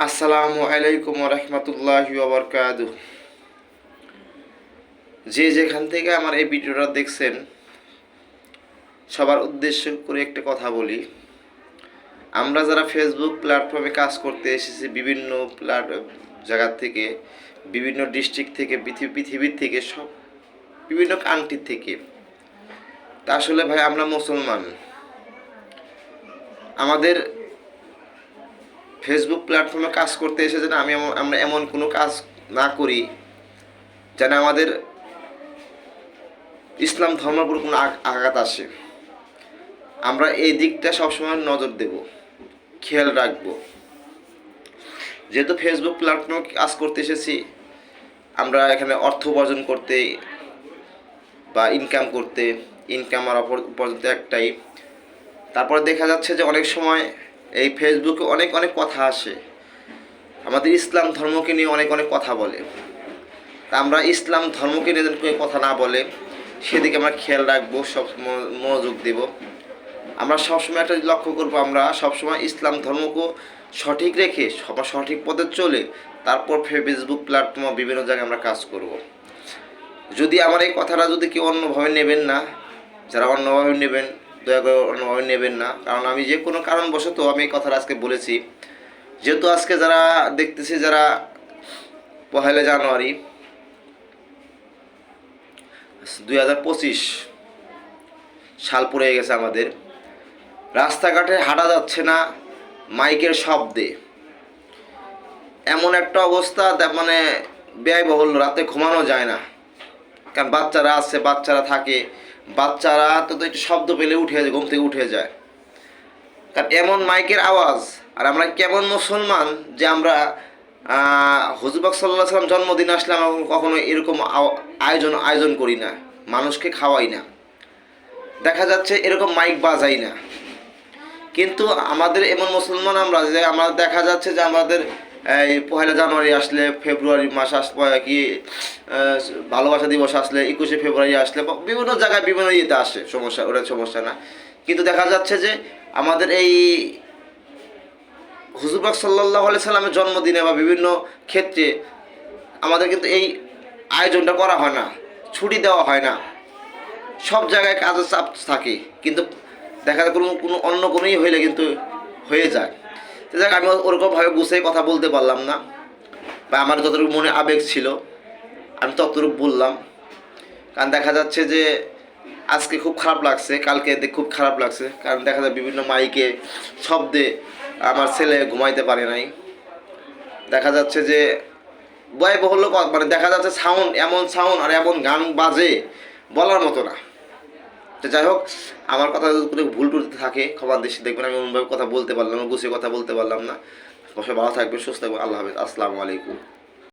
আসসালামু আলাইকুম রহমতুল্লাহি ওয়া বারাকাতুহু। যে যেখান থেকে আমার এই ভিডিওটা দেখছেন সবার উদ্দেশ্য করে একটা কথা বলি। আমরা যারা ফেসবুক প্ল্যাটফর্মে কাজ করতে এসেছি বিভিন্ন জায়গা থেকে, বিভিন্ন ডিস্ট্রিক্ট থেকে, পৃথিবীর থেকে, সব বিভিন্ন কান্ট্রি থেকে, তা আসলে ভাই আমরা মুসলমান। আমাদের ফেসবুক প্ল্যাটফর্মে কাজ করতে এসে যেন আমরা এমন কোনো কাজ না করি যেন আমাদের ইসলাম ধর্মের উপর কোনো আঘাত আসে। আমরা এই দিকটা সবসময় নজর দেব, খেয়াল রাখব। যেহেতু ফেসবুক প্ল্যাটফর্মে কাজ করতে এসেছি, আমরা এখানে অর্থ উপার্জন করতে বা ইনকাম করতে, ইনকাম আর উপার্জন একটাই। তারপরে দেখা যাচ্ছে যে অনেক সময় এই ফেসবুকে অনেক কথা আসে, আমাদের ইসলাম ধর্মকে নিয়ে অনেক কথা বলে। তা আমরা ইসলাম ধর্মকে নিয়ে কোনো কথা না বলে সেদিকে আমরা খেয়াল রাখবো, সব মনোযোগ দেব। আমরা সবসময় একটা লক্ষ্য করবো, আমরা সবসময় ইসলাম ধর্মকে সঠিক রেখে সঠিক পথে চলে তারপর ফেসবুক প্ল্যাটফর্ম বিভিন্ন জায়গায় আমরা কাজ করব। যদি আমার এই কথাটা যদি কেউ অন্যভাবে নেবেন না, যারা অন্যভাবে নেবেন দয়া করে অন্যভাবে নেবেন না, কারণ আমি যে কোনো কারণবশত আমি এই কথাটা আজকে বলেছি। যেহেতু আজকে যারা দেখতেছি, যারা 1 জানুয়ারি 2025 সাল পড়ে গেছে, আমাদের রাস্তাঘাটে হাঁটা যাচ্ছে না মাইকের শব্দে। এমন একটা অবস্থা, মানে ব্যয়বহুল, রাতে ঘুমানো যায় না। কারণ বাচ্চারা আছে, বাচ্চারা থাকে, বাচ্চারা তো একটু শব্দ পেলে উঠে যায়, ঘুম থেকে উঠে যায়। কারণ এমন মাইকের আওয়াজ। আর আমরা কেমন মুসলমান যে আমরা হুজুর পাক সাল্লাল্লাহু আলাইহি ওয়াসাল্লাম জন্মদিন আসলে আমরা কখনো এরকম আয়োজন করি না, মানুষকে খাওয়াই না, দেখা যাচ্ছে এরকম মাইক বাজাই না। কিন্তু আমাদের এমন মুসলমান আমরা যে আমরা দেখা যাচ্ছে যে আমাদের এই 1 জানুয়ারি আসলে, ফেব্রুয়ারি মাস আসলে, কি ভালোবাসা দিবস আসলে, 21শে ফেব্রুয়ারি আসলে, বিভিন্ন জায়গায় বিভিন্ন ইয়েতে আসে, ওটা সমস্যা না। কিন্তু দেখা যাচ্ছে যে আমাদের এই হুজুর পাক সাল্লাল্লাহু আলাইহি সাল্লামের জন্মদিনে বা বিভিন্ন ক্ষেত্রে আমাদের কিন্তু এই আয়োজনটা করা হয় না, ছুটি দেওয়া হয় না। সব জায়গায় কাজের চাপ থাকে, কিন্তু দেখা যায় কোনো অন্য কোনোই হইলে কিন্তু হয়ে যায়। তো যাক, আমি ওরকমভাবে গুছিয়ে কথা বলতে পারলাম না, বা আমার যতটুকু মনে আবেগ ছিল আমি ততটুকু বললাম। কারণ দেখা যাচ্ছে যে আজকে খুব খারাপ লাগছে, কালকে খুব খারাপ লাগছে। কারণ দেখা যায় বিভিন্ন মাইকে শব্দে আমার ছেলে ঘুমাইতে পারে নাই। দেখা যাচ্ছে যে ব্যয়বহুল, মানে দেখা যাচ্ছে এমন সাউন্ড আর এমন গান বাজে বলার মতো না। তো যাই হোক, আমার কথা যদি ভুল টুলতে থাকে ক্ষমা দৃষ্টি দেখবেন। আমি অন্যভাবে কথা বলতে পারলাম না, গুছিয়ে কথা বলতে পারলাম না। সবাই ভালো থাকবে, সুস্থ থাকবে। আল্লাহ হাফেজ, আসসালামু আলাইকুম।